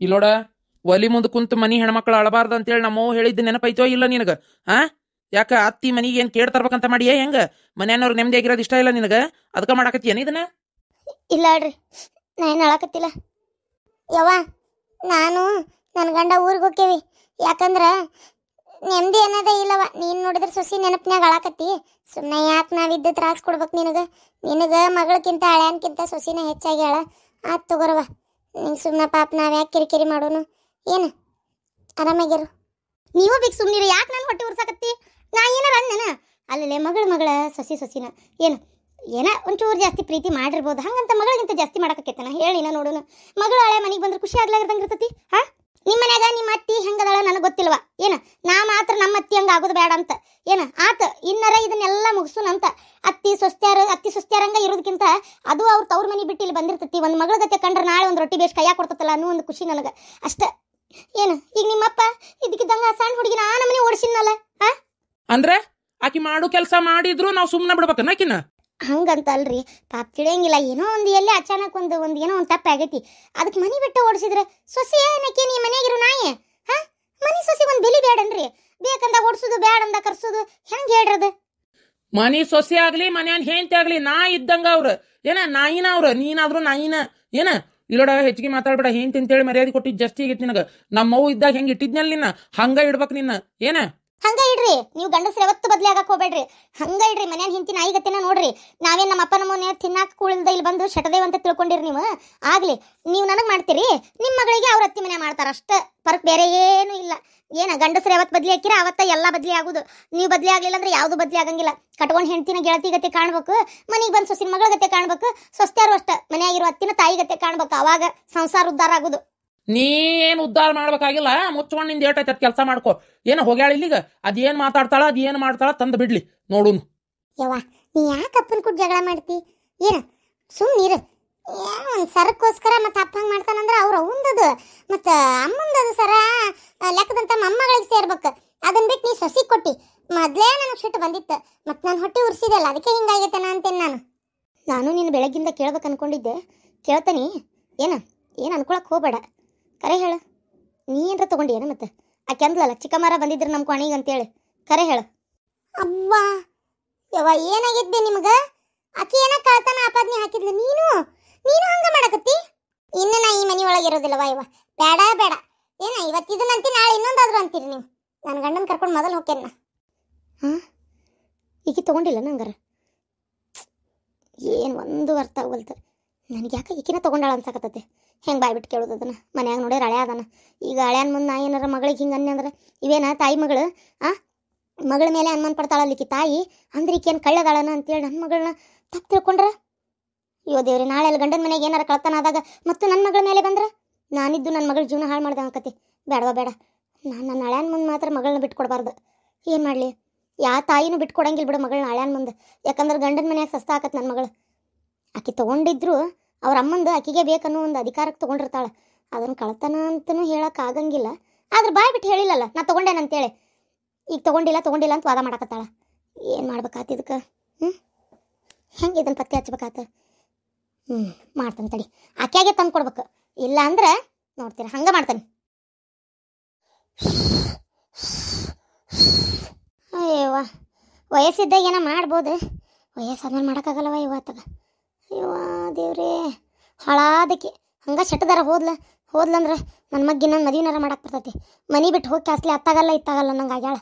ಇಲ್ಲೋಡ, ಒಲಿ ಮುಂದೆ ಕುಂತು ಮನಿ ಹೆಣ್ಮಕ್ಳು ಅಳಬಾರ್ದು ಅಂತೇಳಿ ನಮ್ಮವ್ ಹೇಳಿದ್ದು ನೆನಪೈತೋ ಇಲ್ಲ ನಿನಗ? ಯಾಕ ಅತ್ತಿ ಮನಿಗೆ ಏನ್ ಕೇಡ್ ತರ್ಬೇಕಂತ ಮಾಡಿಯೇ? ಹೆಂಗ ಮನ್ಯಾನವ್ರಿಗೆ ನೆಮ್ಮದಿ ಆಗಿರೋದು ಇಷ್ಟ ಇಲ್ಲ ನಿನಗ? ಅದಕ್ಕೆ ಮಾಡಾಕತ್ತೀಯನ ಇದನ್ನ? ಇಲ್ಲ ಅಲ್ರಿ, ನಾ ಏನು ಹೇಳಕತ್ತಿಲ್ಲ ಯವ್ವ. ನಾನು ನನ್ನ ಗಂಡ ಊರಿಗೆ ಹೋಕ್ಕೇವಿ. ಯಾಕಂದ್ರೆ ನೆಮ್ಮದಿ ಅನ್ನೋದೇ ಇಲ್ಲವ. ನೀನು ನೋಡಿದ್ರೆ ಸೊಸಿ ನೆನಪಿನಾಗ ಅಳಾಕತ್ತಿ. ಸುಮ್ಮನೆ ಯಾಕೆ ನಾವಿದ್ದು ತ್ರಾಸ ಕೊಡ್ಬೇಕು ನಿನಗೆ ಮಗಳಕ್ಕಿಂತ ಹಳ್ಯಾನ್ಕಿಂತ ಸೊಸಿನ ಹೆಚ್ಚಾಗಿ ಅಳ. ಆತ್ ತಗೋರವ, ನಿಂಗೆ ಸುಮ್ಮನೆ ಪಾಪ ನಾವು ಯಾಕೆ ಕಿರಿಕಿರಿ ಮಾಡೋನು? ಏನು ಆರಾಮಾಗಿರು. ನೀವು ಬೇಕು ಸುಮ್ಮನಿರಿ. ಯಾಕೆ ನಾನು ಹೊಟ್ಟೆ ಉರ್ಸಾಕತ್ತಿ? ನಾ ಏನಾರ ಅಂದನ? ಅಲ್ಲೇ ಮಗಳ ಸೊಸಿನ ಏನ ಒಂಚೂರು ಜಾಸ್ತಿ ಪ್ರೀತಿ ಮಾಡಿರ್ಬೋದು, ಹಂಗಂತ ಮಗಳಿಗಿಂತ ಜಾಸ್ತಿ ಮಾಡಕತ್ತೇನ? ಹೇಳಿನ ನೋಡೋಣ. ಮಗಳು ಹಳೆ ಮನೆಗೆ ಬಂದ್ರೆ ಖುಷಿ ಆಗ್ಲಾರ್ದಂಗೆ ಇರ್ತತಿ. ನಿಮ್ಮ ಮನ್ಯಾಗ ನಿಮ್ಮ ಅತ್ತಿ ಹೆಂಗದಾಳ ನನಗೆ ಗೊತ್ತಿಲ್ವ? ಏನ ನಾ ಮಾತ್ರ ನಮ್ಮ ಅತ್ತಿ ಹಂಗೆ ಆಗೋದು ಬೇಡ ಅಂತ ಏನ ಆತ ಇನ್ನರ ಇದನ್ನೆಲ್ಲ ಮುಗಿಸುನಂತ. ಅತ್ತಿ ಸೊಸ್ತ್ಯಾರಂಗ ಇರೋದಕ್ಕಿಂತ ಅದು ಅವ್ರ ತವ್ರ ಮನೆ ಬಿಟ್ಟು ಇಲ್ಲಿ ಬಂದಿರ್ತತಿ. ಒಂದು ಮಗಳ ಗತೆ ಕಂಡ್ರೆ ನಾಳೆ ಒಂದು ರೊಟ್ಟಿ ಬೇಸ್ ಕೈಯಾಗ ಕೊಡ್ತತ್ತಲ್ಲ ಅನ್ನೋ ಒಂದು ಖುಷಿ ನನಗೆ ಅಷ್ಟೇ. ಏನು ಈಗ ನಿಮ್ಮಪ್ಪ ಇದಕ್ಕಿದ್ದಂಗ ಸಣ್ಣ ಹುಡುಗಿನ ಆ ನಮ್ಮನೆ ಓಡಿಸಿನಲ್ಲ ಅಂದ್ರೆ ಆಕಿ ಮಾಡು ಕೆಲಸ ಮಾಡಿದ್ರು ನಾವು ಸುಮ್ಮನೆ ಬಿಡ್ಬೇಕನ್ನ ಆಕಿನ? ಹಂಗಂತ ಅಲ್ರಿ, ಪಾಪ ತಿಳಿಯಂಗಿಲ್ಲ. ಏನೋ ಒಂದು ಎಲ್ಲಿ ಅಚಾನಕ್ ಒಂದು ಏನೋ ಒಂದು ತಪ್ಪ ಆಗೈತಿ, ಅದಕ್ಕೆ ಮನಿ ಬಿಟ್ಟು ಓಡಿಸಿದ್ರೆ ಸೊಸೆ ಏನಕ್ಕೆ ನೀ ಮನೆಯಾಗಿರು ನಾಯೇ? ಮನಿ ಸೊಸಿ ಒಂದು ಬೆಲಿ ಬೇಡನ್ರಿ? ಬೇಕಂದ ಓಡಿಸೋದು ಬೇಡಂದ ಕರ್ಸೋದು ಹೆಂಗೆ ಹೇಳ್ರದು? ಮನಿ ಸೊಸೆ ಆಗ್ಲಿ ಮನ್ಯಾನ್ ಹೆಂಡತಿ ಆಗ್ಲಿ ನಾ ಇದ್ದಂಗ ಅವ್ರ ಏನ ನಾಯಿನ ಅವ್ರ. ನೀನಾದ್ರು ನಾಯಿನ ಏನ? ಇಲ್ಲೋಡ, ಹೆಚ್ಚಿಗೆ ಮಾತಾಡ್ಬೇಡ. ಹೆಂಡತಿ ಅಂತೇಳಿ ಮರ್ಯಾದೆ ಕೊಟ್ಟಿದ್ದು ಜಾಸ್ತಿ ಆಗೈತಿ ನಿನಗ. ನಮ್ಮವ್ವ ಇದ್ದಾಗ ಹೆಂಗೆ ಇಟ್ಟಿದ್ನಲ್ಲ ನಿನ್ನ ಹಂಗ ಇಡ್ಬೇಕು ನಿನ್ನ. ಏನ ಹಂಗ ಇಡ್ರಿ, ನೀವು ಗಂಡಸ್ರು ಯಾವತ್ತು ಬದ್ಲಿ ಆಗಕ್ಕೆ ಹೋಗ್ಬೇಡ್ರಿ. ಹಂಗ ಇಡ್ರಿ. ಮನ್ಯಾನ ಹಿಂತಿ ನಾಯಿಗತ್ತೇನ ನೋಡ್ರಿ. ನಾವೇನು ನಮ್ಮ ಅಪ್ಪನ ಮನೆ ತಿನ್ನಾಕ ಕೂಳಿಲ್ದ ಇಲ್ಲಿ ಬಂದು ಶಟದೇವ್ ಅಂತ ತಿಳ್ಕೊಂಡಿರಿ ನೀವು. ಆಗ್ಲಿ ನೀವು ನನಗೆ ಮಾಡ್ತೀರಿ, ನಿಮ್ಮ ಮಗಳಿಗೆ ಅವ್ರ ಅತ್ತಿ ಮನೆ ಮಾಡ್ತಾರ ಅಷ್ಟೇ. ಫರ್ಕ್ ಬೇರೆ ಏನೂ ಇಲ್ಲ. ಏನ ಗಂಡಸ್ರು ಯಾವತ್ತು ಬದ್ಲಿ ಹಾಕಿರ ಅವತ್ತ ಎಲ್ಲ ಬದ್ಲಿ ಆಗುದು. ನೀವು ಬದ್ಲಿ ಆಗ್ಲಿಲ್ಲ ಅಂದ್ರೆ ಯಾವುದು ಬದ್ಲಿ ಆಗಂಗಿಲ್ಲ. ಕಟ್ಕೊಂಡು ಹೆಂಡ್ತಿನ ಗೆಳತಿ ಗತೆ ಕಾಣ್ಬೇಕು, ಮನೆಗೆ ಬಂದು ಸೊಸಿನ ಮಗಳ ಗತೆ ಕಾಣ್ಬೇಕು. ಸೊಸ್ತ್ಯಾರು ಅಷ್ಟ ಮನೆಯಾಗಿರೋ ಅತ್ತಿನ ತಾಯಿ ಗತೆ ಕಾಣ್ಬೇಕು. ಅವಾಗ ಸಂಸಾರ ಉದ್ಧಾರ ಆಗುದು. ನೀ ಏನು ಉದ್ಧಾರ ಮಾಡ್ಬೇಕಾಗಿಲ್ಲ. ಮುಚ್ಕೊಂಡು ನಿಂದ ಏಟೈತೆ ಅದ್ ಕೆಲಸ ಮಾಡ್ಕೊ. ಏನ ಹೋಗ್ಯಾಳ ಇಲ್ಲಿಗ? ಅದೇನ್ ಮಾತಾಡ್ತಾಳ ಅದೇನ್ ಮಾಡ್ತಾಳ ತಂದು ಬಿಡ್ಲಿ ನೋಡುನು. ಯವ್ವ, ನೀ ಯಾಕೆ ಅಪ್ಪನ ಕೂಡ ಜಗಳ ಮಾಡ್ತಿ? ಏನ ಸುಮ್ಮನಿರು. ಒಂದು ಸರಕ್ಕೋಸ್ಕರ ಮತ್ತೆ ಅಪ್ಪ ಹಂಗೆ ಮಾಡ್ತಾನಂದ್ರೆ ಅವ್ರ ಅವಂದದು ಮತ್ತು ಅಮ್ಮಂದದು ಸರ ಲೆಕ್ಕದಂತ ಮೊಮ್ಮಗಳಿಗೆ ಸೇರ್ಬೇಕು. ಅದನ್ನ ಬಿಟ್ಟು ನೀ ಸೊಸಿ ಕೊಟ್ಟಿ. ಮೊದಲೇ ನನಗೆ ಸಿಟ್ಟು ಬಂದಿತ್ತು, ಮತ್ತು ನಾನು ಹೊಟ್ಟೆ ಉರ್ಸಿದೆಲ್ಲ ಅದಕ್ಕೆ ಹಿಂಗಾಗೈತನ ಅಂತೇನೆ. ನಾನು ನೀನು ಬೆಳಗ್ಗಿಂದ ಕೇಳ್ಬೇಕು ಅನ್ಕೊಂಡಿದ್ದೆ. ಕೇಳ್ತಾನಿ ಏನು ಅನ್ಕೊಳಕ್ಕೆ ಹೋಗಬೇಡ. ಕರೆ ಹೇಳು, ನೀ ಏನರ ತೊಗೊಂಡಿ ಏನು? ಮತ್ತೆ ಆಕೆ ಅಂದ್ಲಲ್ಲ ಚಿಕ್ಕಮ್ಮರ ಬಂದಿದ್ರು ನಮ್ಮ ಕೊನೆಗೆ ಅಂತೇಳಿ. ಕರೆ ಹೇಳು. ಅವ್ವಾ ಯವ್ವ, ಏನಾಗಿದ್ದೆ ನಿಮ್ಗೆ? ಆಕೆ ಏನ ಕಳ್ತನ ಆಪಾದನೆ ಹಾಕಿದ್ಲು. ನೀನು ಹಂಗ ಮಾಡಕತ್ತಿ? ಇನ್ನು ನಾ ಈ ಮನೆ ಒಳಗೆ ಇರೋದಿಲ್ಲವ ಯವ್ವ. ಬೇಡ ಏನ ಇವತ್ತು ಇದನ್ನಂತಿ ನಾಳೆ ಇನ್ನೊಂದಾದ್ರು ಅಂತೀರಿ ನೀವು. ನನ್ನ ಗಂಡನ ಕರ್ಕೊಂಡು ಮೊದಲು ಹೋಗ್ತೇನೆ. ಈಕೆ ತೊಗೊಂಡಿಲ್ಲ ನಂಗಾರ? ಏನು ಒಂದು ಅರ್ಥ ಆಗಲ್ತ ನನಗೆ. ಯಾಕೆ ಈಕಿನ ತೊಗೊಂಡಾಳ ಅನ್ಸಕತ್ತೈತೆ. ಹೆಂಗೆ ಬಾಯ್ಬಿಟ್ಟು ಕೇಳೋದು ಅದನ್ನು? ಮನ್ಯಾಗ ನೋಡ್ಯಾರ ಹಳೆ ಅದನ್ನ. ಈಗ ಹಳೆಯನ್ ಮುಂದೆ ನಾ ಏನಾರ ಮಗಳಿಗೆ ಹಿಂಗೆ ಅನ್ನಿ ಅಂದ್ರೆ ಇವೇನ ತಾಯಿ ಮಗಳು ಮಗಳ ಮೇಲೆ ಅನುಮಾನ ಪಡ್ತಾಳಲ್ಲಿಕ್ಕಿ ತಾಯಿ ಅಂದ್ರೆ ಈಕೇನು ಕಳ್ಳದಾಳನ ಅಂತೇಳಿ ನನ್ನ ಮಗಳನ್ನ ತಪ್ಪು ತಿಳ್ಕೊಂಡ್ರ? ಅಯ್ಯೋ ದೇವ್ರಿ, ನಾಳೆ ಅಲ್ಲಿ ಗಂಡನ ಮನೆಗೆ ಏನಾರ ಕಳ್ತನ ಆದಾಗ ಮತ್ತು ನನ್ನ ಮಗಳ ಮೇಲೆ ಬಂದ್ರೆ ನಾನಿದ್ದು ನನ್ನ ಮಗಳ ಜೀವನ ಹಾಳು ಮಾಡ್ದೆ ಅನ್ಕತಿ. ಬೇಡ. ನಾನು ನನ್ನ ಹಳೆಯನ್ ಮುಂದೆ ಮಾತ್ರ ಮಗಳನ್ನ ಬಿಟ್ಕೊಡ್ಬಾರ್ದು. ಏನು ಮಾಡಲಿ? ಯಾವ ತಾಯಿನೂ ಬಿಟ್ಕೊಡಂಗಿಲ್ಲ ಬಿಡು ಮಗಳನ್ನ ಹಳೆಯನ್ ಮುಂದೆ. ಯಾಕಂದ್ರೆ ಗಂಡನ ಮನ್ಯಾಗ ಸಸ್ತ ಆಕತ್ ನನ್ನ ಮಗಳು. ಆಕೆ ತೊಗೊಂಡಿದ್ರು ಅವ್ರ ಅಮ್ಮಂದು ಆಕೆಗೆ ಬೇಕನ್ನೋ ಒಂದು ಅಧಿಕಾರಕ್ಕೆ ತೊಗೊಂಡಿರ್ತಾಳೆ. ಅದನ್ನು ಕಳ್ತನ ಅಂತಲೂ ಹೇಳಕ್ಕೆ ಆಗಂಗಿಲ್ಲ. ಆದ್ರೆ ಬಾಯ್ ಬಿಟ್ಟು ಹೇಳಿಲ್ಲಲ್ಲ ನಾ ತೊಗೊಂಡೇನಂತೇಳಿ. ಈಗ ತೊಗೊಂಡಿಲ್ಲ ಅಂತ ವಾದ ಮಾಡಕತ್ತಾಳ. ಏನು ಮಾಡ್ಬೇಕಾತ ಇದಕ್ಕೆ? ಹೆಂಗೆ ಇದನ್ನು ಪತ್ತೆ ಹಚ್ಬೇಕಾತ? ಮಾಡ್ತಾನೆ ತಡಿ. ಆಕೆಯಾಗೆ ತಂದು ಕೊಡ್ಬೇಕು. ಇಲ್ಲ ಅಂದ್ರೆ ನೋಡ್ತೀರ ಹಂಗೆ ಮಾಡ್ತಾನೆ. ಅಯ್ಯವ್ವ, ವಯಸ್ಸಿದ್ದಾಗ ಏನೋ ಮಾಡ್ಬೋದು, ವಯಸ್ಸಾದ್ಮೇಲೆ ಮಾಡೋಕ್ಕಾಗಲ್ಲವ ಇವತ್ತಾಗ. ಅಯ್ಯವ್ವ ದೇವ್ರೇ, ಹಾಳಾದಕ್ಕೆ ಹಂಗೆ ಶೆಟ್ಟದಾರ ಹೋದ್ಲಂದ್ರೆ ನನ್ನ ಮಗ್ಗಿ ನನ್ನ ಮದುವೆನಾರ ಮಾಡಕ್ಕೆ ಬರ್ತೈತಿ. ಮನೆ ಬಿಟ್ಟು ಹೋಗಿ ಕಾಸ್ಲಿ ಅತ್ತಾಗಲ್ಲ ಇತ್ತಾಗಲ್ಲ ನಂಗೆ ಆಗ್ಯಾಳ.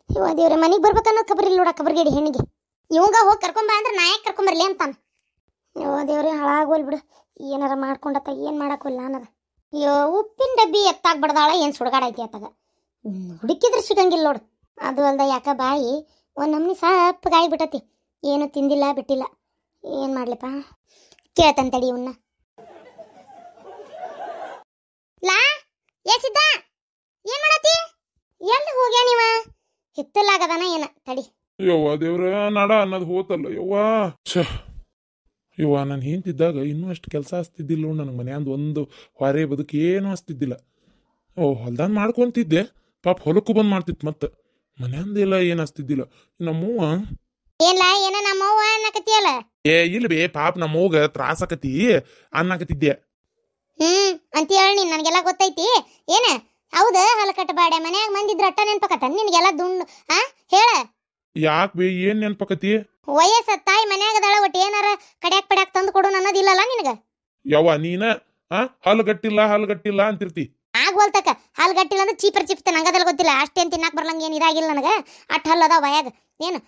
ಇವ ದೇವ್ರೆ, ಮನೆಗೆ ಬರ್ಬೇಕನ್ನೋದು ಖಬರ್ ಇಲ್ಲ ನೋಡ. ಕಬರ್ಗೇಡಿ ಹೆಣ್ಣಿಗೆ ಇವಂಗ ಹೋಗಿ ಕರ್ಕೊಂಬ ಅಂದ್ರೆ ನಾ ಯಾಕೆ ಕರ್ಕೊಂಬರ್ಲಿ ಅಂತಾನೆ. ಅಯ್ಯೋ ದೇವ್ರೆ, ಹಾಳಾಗೋಲ್ ಬಿಡು. ಏನಾರ ಮಾಡ್ಕೊಂಡತ್ತ ಏನು ಮಾಡಕ್ಕೋಲ್ಲ ಅನ್ನದ. ಅಯ್ಯೋ, ಉಪ್ಪಿನ ಡಬ್ಬಿ ಎತ್ತಾಗ್ಬಡ್ದಾಳ. ಏನು ಸುಡ್ಗಾಡೈತಿ ಅತ್ತಾಗ ಹುಡುಕಿದ್ರೆ ಸಿಗಂಗಿಲ್ಲ ನೋಡು. ಅದು ಅಲ್ದ ಯಾಕ ಬಾಯಿ ಒಂದು ನಮ್ನಿ ಸಪ್ಪಗಾಗಿ ಬಿಟ್ಟತಿ. ಏನು ತಿಂದಿಲ್ಲ ಬಿಟ್ಟಿಲ್ಲ. ಏನು ಮಾಡ್ಲಿಪ್ಪ? ಕೇಳ್ತಂತಡಿ ಇವನ್ನ. ಲಾ ಏಸಿದ್ದ ಏನು ಮಾಡತ್ತಿ? ಎಲ್ಲಿ ಹೋಗ್ಯಾ ನೀವ? ಹಿತ್ತಲಾಗದಾನ ಏನ? ತಡಿ. ಯವ್ವ ದೇವ್ರ, ನಡ ಅನ್ನೋದು ಹೋತಲ್ಲ ಯವ್ವ. ನಾನು ಹಿಂತಿದ್ದಾಗ ಇನ್ನೂ ಅಷ್ಟು ಕೆಲಸ ಹಚ್ತಿದ್ದಿಲ್ಲ ನೋಡು. ನನಗೆ ಮನ್ಯಾಂದು ಒಂದು ಹೊರೆ ಬದುಕು ಏನೂ ಹಚ್ತಿದ್ದಿಲ್ಲ. ಹೊಲ್ದಾನ್ ಮಾಡ್ಕೊಂತಿದ್ದೆ. ಪಾಪ ಹೊಲಕ್ಕೂ ಬಂದು ಮಾಡ್ತಿತ್ತು. ಮತ್ತೆ ಮನ್ಯಾಂದೆಲ್ಲ ಏನು ಹಚ್ತಿದ್ದಿಲ್ಲ. ನಮ್ಮವ್ವ ಏನ ನಮ್ಮವ್ವ ಅನ್ನಕತಿಯಲ್ಲ? ಇಲ್ಲ ಬೇ, ಪಾಪ ನಮ್ಮವ್ಗ ತ್ರಾಸಕತಿ ಅನ್ನಕತಿದ್ದೆ. ಅಂತ ಹೇಳಿ ನೀನ್ ನನಗೆಲ್ಲ ಗೊತ್ತೈತಿ ಏನ ಹೌದ ಹಲಕಟ್ಟ ಬಾಡೆ ಮನ್ಯಾಗ ಮಂದಿದ್ರ ಅಟ್ಟ ನೆನ್ಪಕತ್ತ ನಿನಗೆಲ್ಲ ದುಂಡು ಹೇಳ ಯಾಕೆ ಬೇ ಏನ್ ನೆನ್ಪಕತಿ? ವಯಸ್ಸ ತಾಯಿ ಮನ್ಯಾಗದಾಳ ಒಟ್ಟು ಏನಾರ ಕಡ್ಯಾಕ್ ಪಡ್ಯಾಕ್ ತಂದು ಕೊಡು ಅನ್ನೋದಿಲ್ಲಲ್ಲ ನಿನಗ. ಯವ್ವ ನೀನ ಹಲ್ಗಟ್ಟಿಲ್ಲ ಅಂತಿರ್ತಿ. ಆಗ್ವಲ್ತಕ್ಕ ಹಾಲ್ಗಟ್ಟಿಲ್ಲ ಅಂದ್ರೆ ಚೀಪರ್ ಚಿಪ್ತೆ ನಂಗದೆಲ್ಲ ಗೊತ್ತಿಲ್ಲ. ಅಷ್ಟೇನ್ ತಿನ್ನಾಕ್ ಬರ್ಲಂಗ ಏನ್ ಇದಾಗಿಲ್ಲ ನನಗ. ಅಟ್ ಹಲ್ಲದ ವಯಾಗ ಏನು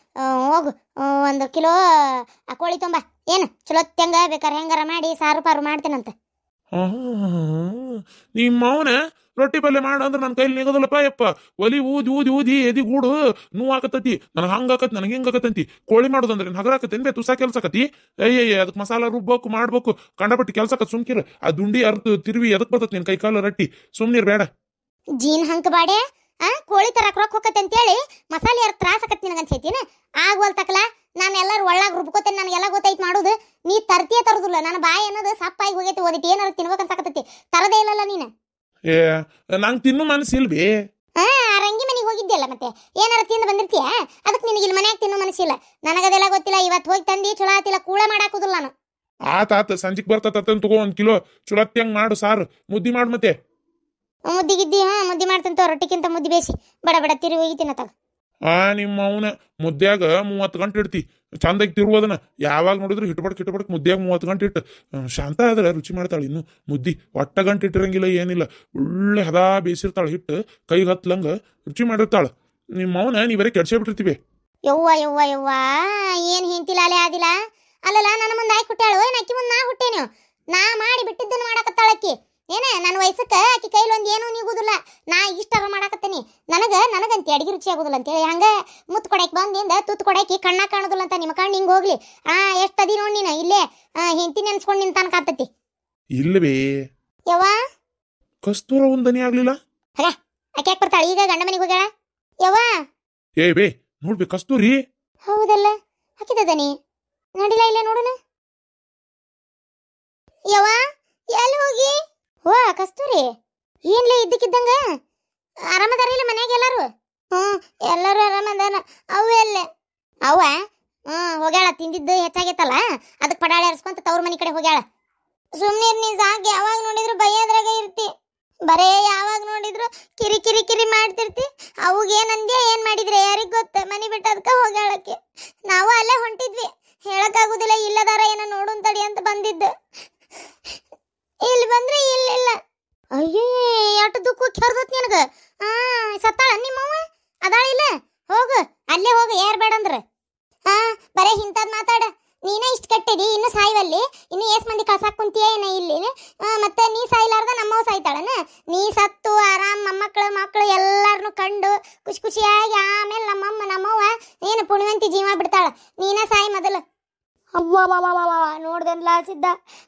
ಹೋಗು 1 ಕಿಲೋ ಕೋಳಿ ತೊಂಬ ಏನು ಚಲೋ ತೆಂಗ ಬೇಕಾರೆ ಹೆಂಗಾರ ಮಾಡಿ ಸಾರು ಪಾರು ಮಾಡ್ತೇನಂತ. ನಿಮ್ಮ ಮೌನ ರೊಟ್ಟಿ ಪಲ್ಯ ಮಾಡ ಅಂದ್ರೆ ನನ್ನ ಕೈಲಿ ನಿಗೋದಿಲ್ಲಪ್ಪ ಯಪ್ಪ. ಒಲಿ ಊದಿ ಎದಿ ಗೂಡು ನೋವಾಕತ್ತತಿ. ನನಗೆ ಹಂಗಾಕತಿ ನನಗೆ ಹಿಂಗಾಕತ್ತಂತಿ. ಕೋಳಿ ಮಾಡೋದಂದ್ರೆ ಹಗರಾಕತ್ತೇನ್ ಬೇ ತುಸಾ ಕೆಲ್ಸಕತಿ. ಅಯ್ಯಯ್ಯ ಅದಕ್ಕೆ ಮಸಾಲ ರುಬ್ಬೇಕು ಮಾಡ್ಬೇಕು ಕಂಡಪಟ್ಟಿ ಕೆಲ್ಸಕತ್ ಸುಮ್ಕಿರ. ಆ ದುಂಡಿ ಅರ್ದು ತಿರುವಿ ಎದಕ್ ಬರ್ತತ್ ನಿನ್ ಕೈ ಕಾಲ ರಟ್ಟಿ ಸುಮ್ನಿರ್ ಬೇಡ. ಜೀನ್ ಹಂಕ ಬಾಡೆ ಕೋಳಿ ತರಕ್ ರೊಕ್ಕ ಹೋಗತ್ತೆ ಅಂತೇಳಿ ಮಸಾಲೆ ಅರ್ಥ ತ್ರಾಸಕತ್ ನಿನಗನ್ಸೈತಿನ ಆಗ್ವಲ್ತಕಲ. ನಾನು ಎಲ್ಲರೂ ಒಳ್ಳಾಗ ರುಬ್ಕೋತೇನೆ ನನಗೆಲ್ಲ ಗೊತ್ತೈತಿ ಮಾಡೋದು. ನೀ ತರ್ತಿಯೇ ತರೋದಿಲ್ಲ. ನನ್ನ ಬಾಯಿ ಅನ್ನೋದು ಸಪ್ಪಾಗಿ ಹೋಗೈತಿ. ಓದಿಟ್ಟು ಏನಾರು ತಿನ್ಬೇಕಂತಾಕತ್ತೈತಿ ತರದೇ ಇಲ್ಲಲ್ಲ ನೀನು. ಏ ನಂಗೆ ತಿನ್ನು ಮನಸ್ಸಿಲ್ವೇ? ರಂಗಿ ಮನೆಗೆ ಹೋಗಿದ್ದಿಲ್ಲ ಮತ್ತೆ ಏನಾರ ತಿಂದು ಬಂದಿರ್ತೀಯ ಅದಕ್ಕೆ ನಿನಗೆ ಇಲ್ಲಿ ಮನ್ಯಾಗ ತಿನ್ನೋ ಮನಸ್ಸಿಲ್ಲ. ನನಗದೆಲ್ಲ ಗೊತ್ತಿಲ್ಲ. ಇವತ್ತು ಹೋಗಿ ತಂದಿ ಚುಳ ಆತಿಲ್ಲ ಕೂಳ ಮಾಡಾಕುದಿಲ್ಲ ನಾನು. ಆತ ಸಂಜಿಕ್ ಬರ್ತತ ತಗೋ 1 ಕಿಲೋ ಚುಳತ್ತಿ ಹಂಗ್ ಮಾಡು ಸಾರು ಮುದ್ದಿ ಮಾಡು. ಮತ್ತೆ ಮುದ್ದಿಗಿದ್ದಿ ಮುದ್ದಿ ಮಾಡ್ತಂತ ರೊಟ್ಟಿಗಿಂತ ಮುದ್ದಿ ಬೇಸಿ ಬಡ ತಿರುಗಿ ಹೋಗಿ ತಿನ್ನತ್ತಾಗ. ನಿಮ್ಮ ಅವನ ಮುದ್ದ್ಯಾಗ 30 ಗಂಟೆ ಇಡ್ತಿ ಚಂದಾಗಿ ತಿರುವುದನ್ನ. ಯಾವಾಗ ನೋಡಿದ್ರು ಹಿಟ್ಬಡ್ಕ್ ಮುದ್ದ್ಯಾಗ 30 ಗಂಟೆ ಇಟ್ಟು ಶಾಂತ ಆದ್ರೆ ರುಚಿ ಮಾಡ್ತಾಳೆ. ಇನ್ನು ಮುದ್ದಿ ಒಟ್ಟ ಗಂಟೆ ಇಟ್ಟಿರಂಗಿಲ್ಲ ಏನಿಲ್ಲ. ಒಳ್ಳೆ ಹದಾ ಬೇಯಿಸಿರ್ತಾಳೆ ಹಿಟ್ಟು ಕೈಗೆ ಹತ್ಲಂಗ ರುಚಿ ಮಾಡಿರ್ತಾಳ. ನಿಮ್ಮ ಅವನ ನೀವರೇ ಕೆಡ್ಸೇ ಬಿಟ್ಟಿರ್ತೀವಿ. ಯವ್ವ ಏನ್ ಹಿಂತಿಲ್ಲ ಅಲೆ ಆದಿಲ್ಲ ಅಲ್ಲಲ್ಲ ನನ್ನ ಮುಂದೆ ಆಯ್ಕೆ ಹುಟ್ಟಾಳು. ಏನ್ ಅಕ್ಕಿ ಮುಂದೆ ನಾ ಹುಟ್ಟೇನು? ನಾ ಮಾಡಿ ಬಿಟ್ಟಿದ್ದನ್ನು ಮಾಡಾಕತ್ತಾಳಕ್ಕಿ. ಏನ ನನ್ನ ವಯಸ್ಸಕ್ಕೆ ಆಕಿ ಕೈಲಿ ಒಂದು ಏನೂ ನೀಗುದಿಲ್ಲ. ನಾ ಇಷ್ಟಾರ ಮಾಡಾಕತ್ತೇನಿ. ನನಗಂತ ಅಡಿಗೆ ರುಚಿ ಆಗುದಿಲ್ಲ ಅಂತೇಳಿ ಹಂಗ ಮುತ್ತು ಕೊಡಾಕಿ ಬಂದಿಂದ ತುತ್ತು ಕೊಡಾಕಿ ಕಣ್ಣ ಕಾಣುದಿಲ್ಲ ಅಂತ ನಿಮ್ಮ ಕಣ್ಣು ಹಿಂಗೆ ಹೋಗ್ಲಿ. ಎಷ್ಟು ಅದಿ ನೋಡಿ ನೀನು ಇಲ್ಲೇ ಹಿಂತಿ ನೆನ್ಸ್ಕೊಂಡು ನಿಂತಾನ ಕಾತತಿ. ಇಲ್ಲವೇ ಯವ್ವ ಕಸ್ತೂರ ಒಂದನಿ ಆಗ್ಲಿಲ್ಲ. ಆಕೆ ಯಾಕೆ ಬರ್ತಾಳೆ ಈಗ ಗಂಡ ಮನೆಗೆ ಹೋಗ್ಯಾಳ? ಯವ್ವ ಏ ಬೇ ನೋಡ್ಬೇಕು ಕಸ್ತೂರಿ. ಹೌದಲ್ಲ ಹಾಕಿದ ದನಿ ನಡಿಲ್ಲ ಇಲ್ಲೇ ನೋಡೋಣ. ಯವ್ವ ಎಲ್ಲಿ ಹೋಗಿ? ಓ ಕಸ್ತೂರಿ ಏನ್ಲೇ ಇದ್ದಕ್ಕಿದ್ದಂಗ ಆರಾಮದಾರ ಇಲ್ಲ ಮನ್ಯಾಗ ಎಲ್ಲಾರು? ಎಲ್ಲರೂ ಆರಾಮದಾರ. ಅವು ಎಲ್ಲೇ ಅವ್ವ? ಹೋಗ್ಯಾಳ. ತಿಂದಿದ್ದು ಹೆಚ್ಚಾಗೈತಲ್ಲ ಅದಕ್ಕೆ ಪಡಾಳೆ ಹರಿಸ್ಕೊಂತ ತವ್ರ ಮನೆ ಕಡೆ ಹೋಗ್ಯಾಳ. ಸುಮ್ನೀರ್ ನೀ ಸಾಕು. ಯಾವಾಗ ನೋಡಿದ್ರು ಬೈಯದ್ರಾಗ ಇರ್ತಿ. ಬರೇ ಯಾವಾಗ ನೋಡಿದ್ರು ಕಿರಿ ಮಾಡ್ತಿರ್ತಿ. ಅವಾಗೇನಂದ್ಯ ಏನ್ ಮಾಡಿದ್ರೆ ಯಾರಿಗ್ ಗೊತ್ತ. ಮನಿ ಬಿಟ್ಟದಕ್ಕ ಹೋಗ್ಯಾಳಕ್ಕೆ. ನಾವು ಅಲ್ಲೇ ಹೊಂಟಿದ್ವಿ. ಹೇಳಕ್ಕಾಗುದಿಲ್ಲ ಇಲ್ಲದಾರ ಏನೋ ನೋಡುಂತಡಿ ಅಂತ ಬಂದಿದ್ದು. ಇಲ್ಲಿ ಬಂದ್ರೆ ಇಲ್ಲಿಲ್ಲ. ಅಯ್ಯೇ ಎಷ್ಟು ದುಃಖ ಕೆರ್ದತ್ ನಿನಗ. ಸತ್ತಾಳ ನಿಮ್ಮವ್ವ? ಅದಾಳಿಲ್ಲ ಹೋಗು ಅಲ್ಲೇ ಹೋಗು ಯಾರು ಬೇಡ ಅಂದ್ರ. ಬರೇ ಇಂಥದ್ ಮಾತಾಡ. ನೀನೇ ಇಷ್ಟು ಕಟ್ಟಿದಿ ಇನ್ನು ಸಾಯ್ವಲ್ಲಿ. ಇನ್ನು ಎಸ್ ಮಂದಿ ಕಳ್ಸಾಕ್ ಕುಂತಿಯ ಏನ ಇಲ್ಲಿ? ಮತ್ತೆ ನೀ ಸಾಯ್ಲಾರ್ದ ನಮ್ಮವ್ ಸಾಯ್ತಾಳನ? ನೀ ಸತ್ತು ಆರಾಮ್ ಮಕ್ಕಳು ಎಲ್ಲಾರನು ಕಂಡು ಖುಷಿಯಾಗಿ ಆಮೇಲೆ ನಮ್ಮವ್ವ ಏನು ಪುಣ್ಯವಂತಿ ಜೀವ ಬಿಡ್ತಾಳ. ನೀನೇ ಸಾಯಿ ಮೊದಲು. ನೋಡ್ದನ್ಲ ಸಿದ್ದ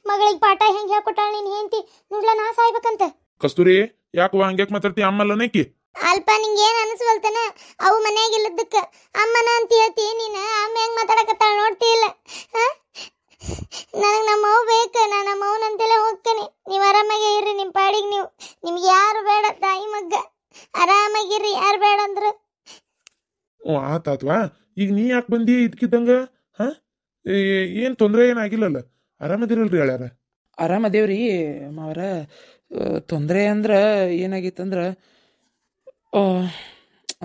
ಮಗಳಿಗೆ ಪಾಠ ಹೆಂಗ್ ಹೇಳ್ಕೊಟ್ಟಾಳ ನೀನ್ ಹೆಂಡತಿ. ನೋಡ್ಲ ನಾ ಸಾಯ್ಬೇಕಂತ. ಕಸ್ತೂರಿ ಯಾಕೆ ಹಂಗ್ಯಾಕ್ ಮಾತಾಡ್ತಿ? ಅಮ್ಮಲ್ಲನೇಕಿ ಅಲ್ಪ ನಿಂಗೇನ್ ಅನಿಸ್ವಲ್ತನ? ಅವು ಮನ್ಯಾಗ ಇಲ್ಲದಕ್ಕ ಅಮ್ಮನ ಅಂತ ಹೇಳ್ತಿ ನೀನು. ಅಮ್ಮ ಹೆಂಗ್ ಮಾತಾಡಕತ್ತಾಳ ನೋಡ್ತಿಲ್ಲ. ನನಗೆ ನಮ್ಮವ್ ಬೇಕು. ನಾನು ನಮ್ಮವ್ನ ಅಂತೆಲ್ಲ ಹೋಗ್ತೇನೆ. ನೀವು ಆರಾಮಾಗಿ ಇರ್ರಿ ನಿಮ್ಮ ಪಾಡಿಗೆ ನೀವು. ನಿಮ್ಗೆ ಯಾರು ಬೇಡ ತಾಯಿ ಮಗ್ಗ. ಆರಾಮಾಗಿರ್ರಿ ಯಾರು ಬೇಡ ಅಂದ್ರು. ಆತಾತ್ವಾ. ಈಗ ನೀ ಯಾಕೆ ಬಂದಿ ಇದ್ಕಿದ್ದಂಗ? ಏನ್ ತೊಂದ್ರೆ ಏನಾಗಿಲ್ಲಲ್ಲ? ಆರಾಮದಿರಲ್ರಿ ಹೇಳ್ಯಾರ? ಆರಾಮದೇವ್ರಿ ಮಾವರ. ತೊಂದರೆ ಅಂದ್ರ ಏನಾಗಿತ್ತಂದ್ರ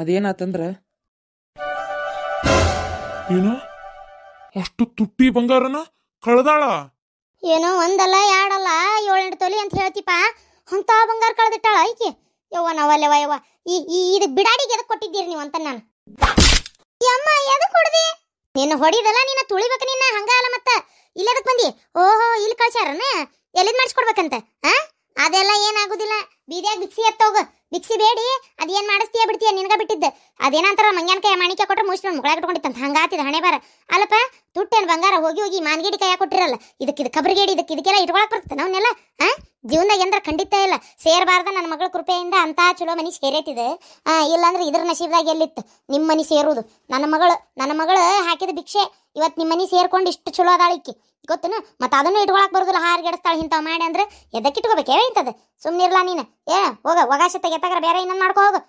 ಅದೇನಾತಂದ್ರ ಏನು ಅಷ್ಟು ತುಟ್ಟಿ ಬಂಗಾರನ ಕಳ್ದಾಳ? ಏನೋ ಒಂದಲ್ಲ ಎರಡಲ್ಲ 7-8 ತೊಲಿ ಅಂತ ಹೇಳ್ತಿಪ್ಪ. ಅಂತ ಬಂಗಾರ ಕಳೆದಿಟ್ಟಾಳ ಐಕಿ. ಯವ್ವ ನಾವಲ್ಲವ ಯವ್ವ ಇದು ಬಿಡಾಡಿಗೆ ಎದಕ್ ಕೊಟ್ಟಿದ್ದೀರಿ ನೀವು ಅಂತ ನಾನು. ಯಮ್ಮ ಎದಕ್ ಕೊಡ್ದಿ? ನೀನು ಹೊಡಿದಲ್ಲ ನೀನು ತುಳಿಬೇಕು. ನಿನ್ನ ಹಂಗ ಅಲ್ಲ ಮತ್ತ ಇಲ್ಲೆದಕ್ ಬಂದಿ? ಓಹೋ ಇಲ್ಲಿ ಕಳ್ಸ್ಯಾರನ? ಎಲ್ಲಿದ್ ಮಾಡಿಸ್ಕೊಡ್ಬೇಕಂತ? ಅದೆಲ್ಲ ಏನಾಗುದಿಲ್ಲ. ಬೀದ್ಯಾಗ ಬಿಕ್ಸಿ ಎತ್ತೋಗ. ಬಿಕ್ಸಿ ಬೇಡಿ ಅದೇನ್ ಮಾಡಿಸ್ತೀಯ ಬಿಡ್ತೀಯ ನಿನ್ಗ ಬಿಟ್ಟಿದ್ದ. ಅದೇನಂತಾರ ಮಂಗ್ಯಾನಕಾಯ ಮಾಣಿಕ್ಯ ಕೊಟ್ರೆ ಮುಗಿಸ್ಕೊಂಡು ಮುಗಳಾಗ ಇಟ್ಕೊಂಡಿತ್ತಂತ. ಹಂಗಾತಿದ ಹಣೆ ಬಾರ ಅಲ್ಲಪ್ಪ. ತುಟ್ಟೇನ್ ಬಂಗಾರ ಹೋಗಿ ಮಾನ್ಗೇಡಿ ಕೈಯಾಗ ಕೊಟ್ಟಿರಲ್ಲ. ಇದು ಕಬ್ರಿಗೇಡಿ ಇದಕ್ಕೆಲ್ಲ ಇಟ್ಕೊಳಕ್ ಬರ್ತದೆ ನಾವನ್ನೆಲ್ಲ. ಜೀವನದಾಗ ಏನಾರ ಖಂಡಿತ ಇಲ್ಲ ಸೇರಬಾರ್ದ. ನನ್ನ ಮಗಳ ಕೃಪೆಯಿಂದ ಅಂತ ಚಲೋ ಮನಿ ಸೇರೈತಿದೆ. ಇಲ್ಲಾಂದ್ರೆ ಇದ್ರ ನಶೀಬ್ದಾಗ ಎಲ್ಲಿತ್ತು ನಿಮ್ಮ ಮನಿ ಸೇರುವುದು. ನನ್ನ ಮಗಳು ಹಾಕಿದ ಭಿಕ್ಷೆ ಇವತ್ತು ನಿಮ್ಮ ಮನಿ ಸೇರ್ಕೊಂಡು ಇಷ್ಟು ಚಲೋ ಅದಾಳಿಕ್ಕಿ ಗೊತ್ತನ. ಮತ್ತೆ ಅದನ್ನು ಇಟ್ಕೊಳಕ್ ಬರುದಿಲ್ಲ. ಹಾರ್ಗೆಡಿಸ್ತಾಳೆ ಇಂಥವ್ ಮಾಡಿ ಅಂದ್ರೆ ಎದಕ್ಕೆ ಇಟ್ಕೋಬೇಕೇ ಇಂಥದ್ದು? ಸುಮ್ನಿರ್ಲಾ ನೀನು. ಹೋಗ ಒಗಾಶ ತೆಗೆತಾಗ ಬೇರೆ ಇನ್ನೊಂದು ಮಾಡ್ಕೊ ಹೋಗು.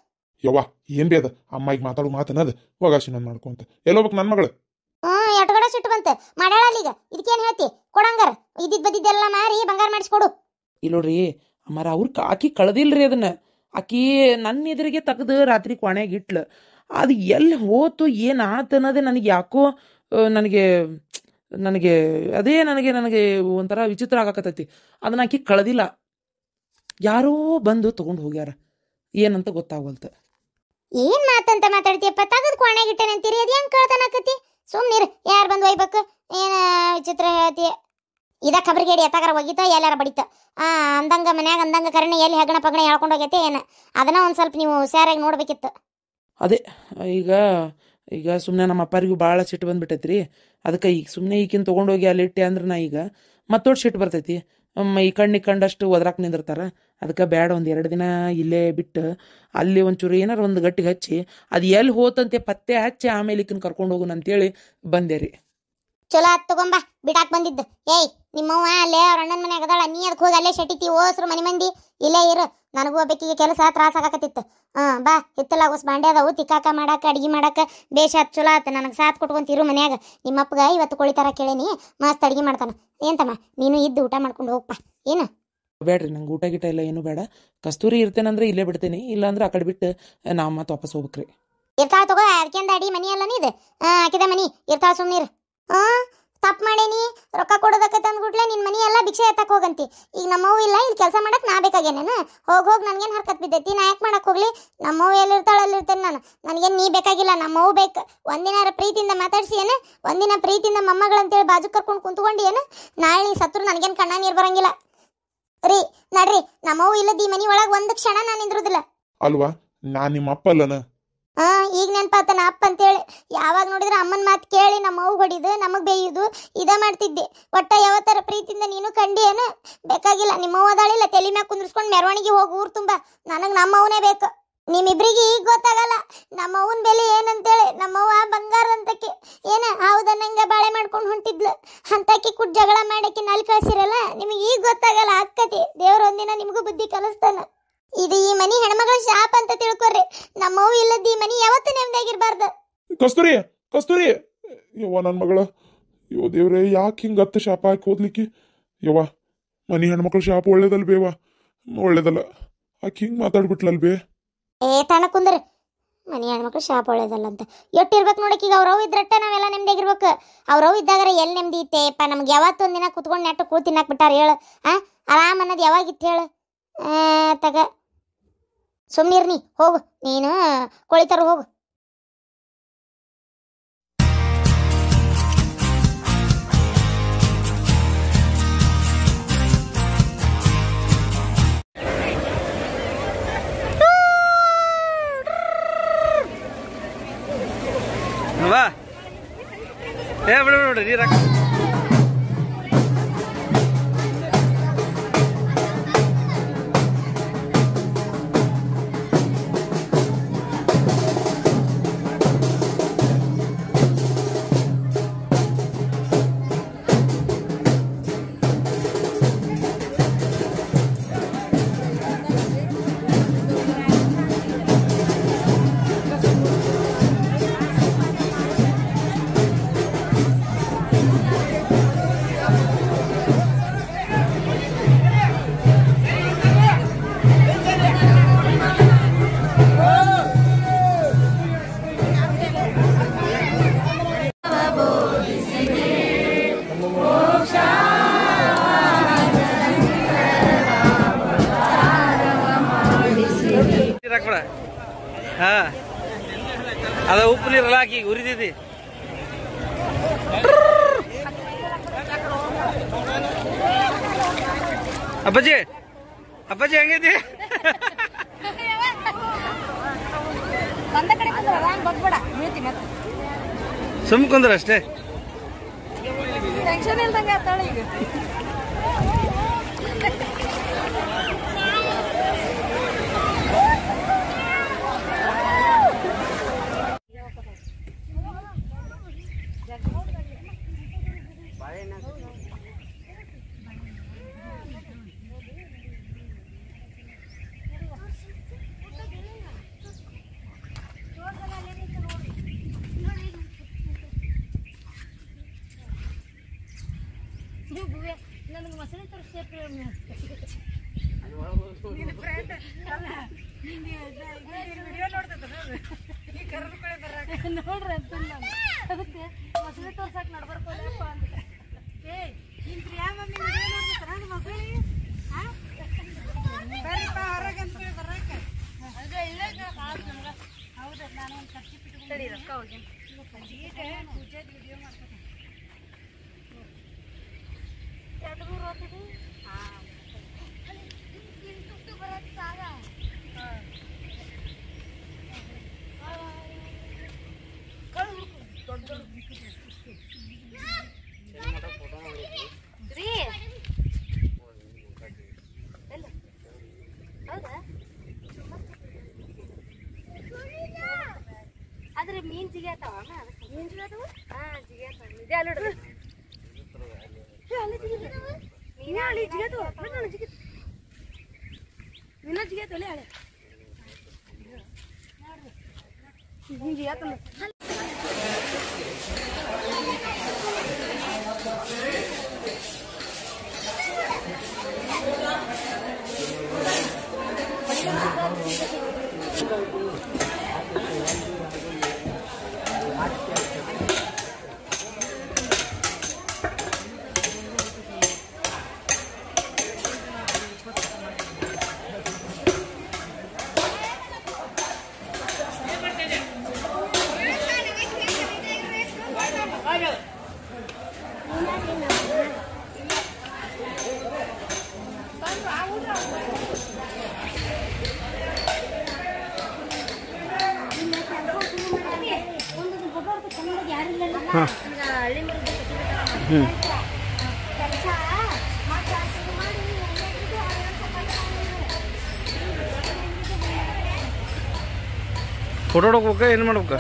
ಯವ್ವ ಏನ್ ಬೇದ ಅಮ್ಮಾಯಿಗೆ ಮಾತಾಡು ಮಾತನದ ಒಗಾಶ ಇನ್ನೊಂದು ಮಾಡ್ಕೊಂತ ಎಲ್ಲೋಗ್ಬೇಕು ನನ್ನ ಮಗಳು? ಎಟ್ಗಡೆ ಸಿಟ್ಟು ಬಂತ ಮಾಡ್ಯಾಳ ಅಲ್ಲಿಗ. ಇದಕ್ಕೇನ್ ಹೇಳ್ತಿ? ಕೊಡಂಗಾರ ಇದ್ದಿದ್ ಬದ್ದಿದ್ದೆಲ್ಲ ಮಾರಿ ಬಂಗಾರ ಮಾಡಿಸ್ಕೊಡು. ಇಲ್ಲ ನೋಡ್ರಿ ಅಮ್ಮಾರ ಆಕಿ ಕಳ್ದಿಲ್ರಿ ಅದನ್ನ. ಆಕಿ ನನ್ನ ಎದುರಿಗೆ ತೆಗ್ದು ರಾತ್ರಿ ಕೊನೆಗೆ ಇಟ್ಲು. ಅದು ಎಲ್ಲಿ ಹೋತು ಏನು ಆತು ಅನ್ನೋದೇ ನನಗೆ ಯಾಕೋ ನನಗೆ ನನಗೆ ಅದೇ ನನಗೆ ನನಗೆ ಒಂಥರ ವಿಚಿತ್ರ ಆಗಾಕತ್ತೈತಿ. ಅದನ್ನ ಆಕಿ ಕಳ್ದಿಲ್ಲ, ಯಾರೋ ಬಂದು ತೊಗೊಂಡು ಹೋಗ್ಯಾರ, ಏನಂತ ಗೊತ್ತಾಗವಲ್ತ. ಏನ್ ಮಾತಂತ ಮಾತಾಡ್ತೀಯಪ್ಪ? ತಗದ್ ಕೊನೆಗೆ ಇಟ್ಟೇನಂತೀರಿ, ಅದು ಹೆಂಗ್ ಕಳ್ತನಾಕತಿ? ಸುಮ್ನಿರ್, ಯಾರು ಬಂದು ಒಯ್ಬೇಕು? ಏನ ವಿಚಿತ್ರ ಹೇಳ್ತೀಯ? ಇದ ಖಬರ್ಗೇಡಿ ಎತ್ತಾಗಾರ ಒಗಿತ ಎಲ್ಲಾರ ಬಡಿತ. ಅಂದಂಗ ಮನ್ಯಾಗ ಅಂದಂಗ ಕರೆನ ಎಲ್ಲಿ ಹೆಗಣ ಪಗಣ ಹೇಳ್ಕೊಂಡು ಹೋಗೈತೆ ಏನ? ಅದನ್ನ ಒಂದ್ ಸ್ವಲ್ಪ ನೀವು ಹುಷಾರಾಗಿ ನೋಡ್ಬೇಕಿತ್ತು. ಅದೇ ಈಗ ಈಗ ಸುಮ್ಮನೆ ನಮ್ಮ ಅಪ್ಪರಿಗೂ ಭಾಳ ಸಿಟ್ಟು ಬಂದ್ಬಿಟ್ಟೈತ್ರಿ. ಅದಕ್ಕೆ ಈಗ ಸುಮ್ಮನೆ ಈಗಿನ ತೊಗೊಂಡೋಗಿ ಅಲ್ಲಿ ಇಟ್ಟೆ ಅಂದ್ರೆ ನಾ ಈಗ ಮತ್ತೊಟ್ಟು ಸಿಟ್ಟು ಬರ್ತೈತಿ. ಈ ಕಣ್ಣಿಗೆ ಕಂಡಷ್ಟು ಒದ್ರಾಕ್ ನಿಂದಿರ್ತಾರೆ. ಅದಕ್ಕೆ ಬೇಡ, ಒಂದು 2 ದಿನ ಇಲ್ಲೇ ಬಿಟ್ಟು ಅಲ್ಲಿ ಒಂಚೂರು ಏನಾರು ಒಂದು ಗಟ್ಟಿಗೆ ಹಚ್ಚಿ ಅದು ಎಲ್ಲಿ ಹೋತಂತೆ ಪತ್ತೆ ಹಚ್ಚಿ ಆಮೇಲೆ ಈಕಿನ ಕರ್ಕೊಂಡು ಹೋಗುನ ಅಂತೇಳಿ ಬಂದೆ ರೀ. ಚಲೋ ಆತ್ ತಗೊಂಬ, ಬಿಡಾಕ್ ಬಂದಿದ್ದು. ಏಯ್ ನಿಮ್ಮವ್ವ ಅಲ್ಲೇ ಅವ್ರ ಅಣ್ಣನ ಮನ್ಯಾಗ ಅದಾಳ, ನೀ ಅದಕ್ಕೆ ಹೋಗಿ ಅಲ್ಲೇ ಶೆಟ್ಟಿತಿ ಓಸ್ರು ಮನೆ ಮಂದಿ ಇಲ್ಲೇ ಇರು. ನನಗೂ ಒಬ್ಬಕಿಗೆ ಕೆಲಸ ತ್ರಾಸ ಆಗಾಕತ್ತಿತ್ತು. ಬಾ, ಹಿತ್ತಲಾಗೋಸ್ ಬಾಂಡೆ ಅದಾವು, ತಿಕ್ಕಾಕ ಮಾಡಾಕ ಅಡ್ಗಿ ಮಾಡಾಕ ಬೇಷ್ ಆತ್, ಚಲೋ ಆತ. ನನಗೆ ಸಾಥ್ ಕೊಟ್ಕೊಂತಿರು ಮನ್ಯಾಗ. ನಿಮ್ಮಪ್ಪಗ ಇವತ್ತು ಕೋಳಿತಾರ ಕೇಳೇನಿ, ಮಸ್ತ್ ಅಡ್ಗಿ ಮಾಡ್ತಾನ. ಏನ್ತಮ್ಮ ನೀನು ಇದ್ದು ಊಟ ಮಾಡ್ಕೊಂಡು ಹೋಗ್ಪ. ಏನು ಬೇಡ್ರಿ, ನಂಗೆ ಊಟ ಗಿಟ ಎಲ್ಲ ಏನೂ ಬೇಡ. ಕಸ್ತೂರಿ ಇರ್ತೇನಂದ್ರೆ ಇಲ್ಲೇ ಬಿಡ್ತೇನೆ, ಇಲ್ಲಾಂದ್ರೆ ಆ ಕಡೆ ಬಿಟ್ಟು ನಾವು ಮತ್ತೆ ವಾಪಸ್ ಹೋಗ್ಬೇಕ್ರಿ. ಇರ್ತಾಳ ತಗೋ, ಅದಕ್ಕೆಂದ ಅಡಿ ಮನಿ ಅಲ್ಲ ನೀದು, ಹಾಕಿದ ಮನಿ ಇರ್ತಾಳ. ಸುಮ್ನೀರ್. ತಪ್ಪು ಮಾಡೇನಿ, ರೊಕ್ಕ ಕೊಡೋದಕ್ಕೆ ತಂದ್ಬಿಟ್ಲೆ ನಿನ್ನ ಮನಿ ಎಲ್ಲ ಭಿಕ್ಷೆ ಎತ್ತಕ್ಕೆ ಹೋಗಂತಿ. ಈಗ ನಮ್ಮವ್ವ ಇಲ್ಲ, ಇಲ್ಲಿ ಕೆಲಸ ಮಾಡಕ್ಕೆ ನಾ ಬೇಕಾಗೇನೇನು? ಹೋಗಿ ನನಗೇನು ಹರ್ಕತ್ ಬಿದ್ದೈತಿ? ನಾ ಯಾಕೆ ಮಾಡಕ್ಕೆ ಹೋಗ್ಲಿ? ನಮ್ಮವ್ವ ಎಲ್ಲಿರ್ತಾಳೆ ಅಲ್ಲಿರ್ತೇನೆ ನಾನು. ನನಗೇನು ನೀ ಬೇಕಾಗಿಲ್ಲ, ನಮ್ಮವ್ವ ಬೇಕು. ಒಂದಿನಾರ ಪ್ರೀತಿಯಿಂದ ಮಾತಾಡ್ಸಿ ಏನು? ಒಂದಿನ ಪ್ರೀತಿಯಿಂದ ಮೊಮ್ಮಗಳಂತೇಳಿ ಬಾಜು ಕರ್ಕೊಂಡು ಕುಂತ್ಕೊಂಡು ಏನು? ನಾಳೆ ನೀ ಸತ್ರು ನನಗೇನು ಕಣ್ಣ ನೀರು ಬರಂಗಿಲ್ಲ ರೀ. ನಡ್ರಿ, ನಮ್ಮವ್ವ ಇಲ್ಲದ ಈ ಮನಿ ಒಳಗೆ ಒಂದು ಕ್ಷಣ ನಾನು ನಿಂದ್ರುದಿಲ್ಲ. ಅಲ್ವಾ, ನಾನು ನಿಮ್ಮ ಅಪ್ಪ ಅಲ್ಲನ? ಈಗ ನೆನಪಾತನ ಅಪ್ಪ ಅಂತೇಳಿ. ಯಾವಾಗ ನೋಡಿದ್ರೆ ಅಮ್ಮನ ಮಾತು ಕೇಳಿ ನಮ್ಮ ಅವ್ವ ಹೊಡಿದು ನಮಗೆ ಬೇಯುದು ಇದ ಮಾಡ್ತಿದ್ದೆ. ಒಟ್ಟ ಯಾವತ್ತರ ಪ್ರೀತಿಯಿಂದ ನೀನು ಕಂಡಿ ಏನು? ಬೇಕಾಗಿಲ್ಲ. ನಿಮ್ಮವ್ವ ಅದಾಳಿಲ್ಲ, ತಲೆ ಮ್ಯಾಗ ಕುಂದ್ರಿಸ್ಕೊಂಡು ಮೆರವಣಿಗೆ ಹೋಗಿ ಊರು ತುಂಬ. ನನಗೆ ನಮ್ಮವನೇ ಬೇಕು. ನಿಮ್ಮಿಬ್ರಿಗೆ ಈಗ ಗೊತ್ತಾಗಲ್ಲ ನಮ್ಮವ್ವನ ಬೆಲೆ ಏನಂತೇಳಿ. ನಮ್ಮವ್ವ ಬಂಗಾರದಂತಕ್ಕೆ ಏನ ಹೌದನ್ನಂಗೆ ಬಾಳೆ ಮಾಡ್ಕೊಂಡು ಹೊಂಟಿದ್ಲು. ಅಂತಕ್ಕೆ ಕುಟ್ ಜಗಳ ಮಾಡಕ್ಕೆ ನಲ್ಲಿ ಕಳ್ಸಿರಲ್ಲ, ನಿಮಗೆ ಈಗ ಗೊತ್ತಾಗಲ್ಲ ಅಕ್ಕತಿ. ದೇವ್ರ ಒಂದಿನ ನಿಮಗೂ ಬುದ್ಧಿ ಕಲಿಸ್ತಾನ. ಇದು ಈ ಮನಿ ಹೆಣ್ಮಗಳ ಶಾಪ ಅಂತ ತಿಳ್ಕೊರ್ರಿ. ನಮ್ಮವ್ವ ಇಲ್ಲದ ಈ ಮನಿ ಯಾವತ್ತೂ ನೆಮ್ಮದಿಯಾಗಿರ್ಬಾರ್ದು. ಕಸ್ತೂರಿ, ಕಸ್ತೂರಿ, ಯವ್ವ ನನ್ನ ಮಗಳ, ಯೋ ದೇವ್ರೆ, ಯಾಕೆ ಹಿಂಗೆ ಹತ್ತು ಶಾಪ ಹಾಕಿ ಹೋದ್ಲಿಕ್ಕೆ? ಯವ್ವ, ಮನಿ ಹೆಣ್ಮಕ್ಳು ಶಾಪ ಒಳ್ಳೇದಲ್ಬೇವ? ಒಳ್ಳೇದಲ್ಲ. ಆಕೆ ಹಿಂಗೆ ಮಾತಾಡ್ಬಿಟ್ಲಲ್ಬೇ? ತಣ ಕುಂದ್ರ, ಮನಿ ಹೆಣ್ಮಕ್ಳು ಶಾಪ ಒಳ್ಳೇದಲ್ಲ ಅಂತ ಎಟ್ಟಿರ್ಬೇಕು ನೋಡಕ್ಕೆ. ಈಗ ಅವ್ರವ್ ಇದ್ರಟ್ಟ ನಾವೆಲ್ಲ ನೆಮ್ಮದಿಯಾಗಿರ್ಬೇಕು. ಅವ್ರವ್ ಇದ್ದಾಗಾರ ಎಲ್ಲಿ ನೆಮ್ಮದಿ ಇತ್ತೇಪ್ಪ? ನಮ್ಗೆ ಯಾವತ್ತೊಂದಿನ ಕುತ್ಕೊಂಡು ನೆಟ್ಟು ಕೂಳು ತಿನ್ನಾಕ್ ಬಿಟ್ಟಾರ ಹೇಳು? ಆರಾಮ್ ಅನ್ನೋದು ಯಾವಾಗಿತ್ತು ಹೇಳು? ತಗ ಸುಮ್ನಿರ್ನಿ, ಹೋಗು ನೀನು ಕೋಳಿತಾರ ಹೋಗು. ಬಾ, ಬಿಡು ನೀರ ಹಾಕ್ಬಿಡ. ಅದ ಉಪ್ಪು ನೀರಲ್ಲ ಹಾಕಿ ಉರಿದೈತಿ. ಅಪ್ಪಾಜಿ, ಅಪ್ಪಾಜಿ ಹೆಂಗೈತಿ? ಸುಮ್ ಕುಂದ್ರ ಅಷ್ಟೇ. ಟೆನ್ಷನ್ ಇಲ್ದಂಗೆ ಆತಾಳ ಈಗ. ನನಗೆ ಮಸಳಿ ತೋರಿಸ್ತೇವೆ ನೋಡ್ರಿ ಅಂತ ನಾನು ಅದಕ್ಕೆ ಮಸಳಿ ತೋರ್ಸಕ್ ನಡ್ಬರ್ಕೋದಪ್ಪ ಅಂತ ಏ ನಿನ್ ಪ್ರಿಯಾ ಮಮ್ಮಿ ವಿಡಿಯೋ ನೋಡ್ತಾರ ಮಸಳಿ ಬರ್ರಿಪ್ಪ ಹೊರಗೆ ಅಂತೇಳಿ ಬರಕ್ಕೆ ಅದೇ ಇಲ್ಲ ಹೌದು ನಾನು ಒಂದು ಖರ್ಚು ಬಿಟ್ಕೊಂಡು ರೊಕ್ಕ ಹೋಗಿ ಈಗ ಪೂಜೆ ವಿಡಿಯೋ ಮಾಡ್ತೀನಿ 2 ಹೋಗ್ತೀವಿ ಹಾಂ ತುಟ್ಟು ಬರತ್ತೆ ಸಾಗ ದೊಡ್ಡ ರೀ ಹೌದಾ ಆದ್ರೆ ಮೀನ್ ಜಿಗ್ಯಾತಾವ ಮೀನ್ ಜಿಗ್ಯಾತಾವ ಹಾಂ ಜಿಗ್ಯಾತಾವ ಇದೆ ಅಲ್ಲ ಫೋಟೋ ಹೊಡ್ಕೋಕ ಏನು ಮಾಡ್ಬೇಕ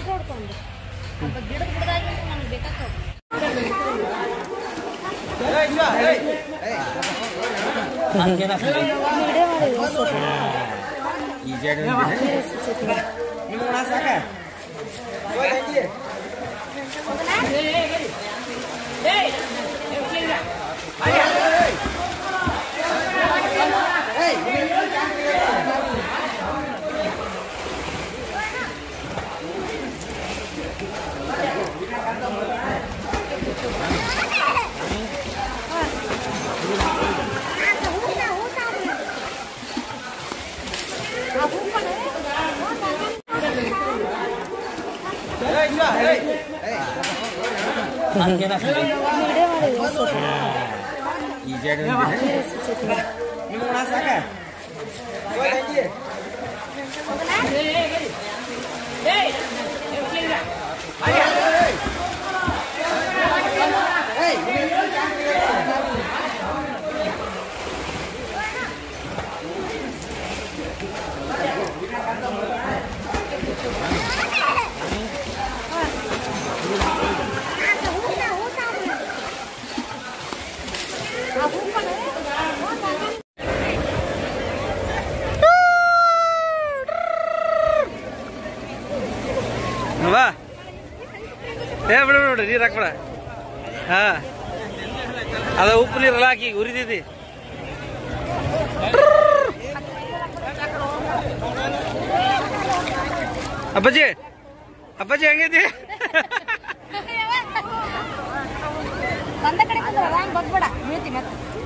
ಬಾ ಏ ಬಿಡ ಬಿಡ ನೀರು ಹಾಕ್ಬೇಡ ಹಾ ಅದ ಉಪ್ಪು ನೀರೆಲ್ಲ ಹಾಕಿ ಉರಿದಿದ್ದಿ ಅಪ್ಪಾಜಿ ಅಪ್ಪಾಜಿ ಹೆಂಗೈತಿ ಒಂದ ಕಡೆ ಬಂದ್ಬೇಡ ಬೀಳ್ತಿ ಮತ್ತೆ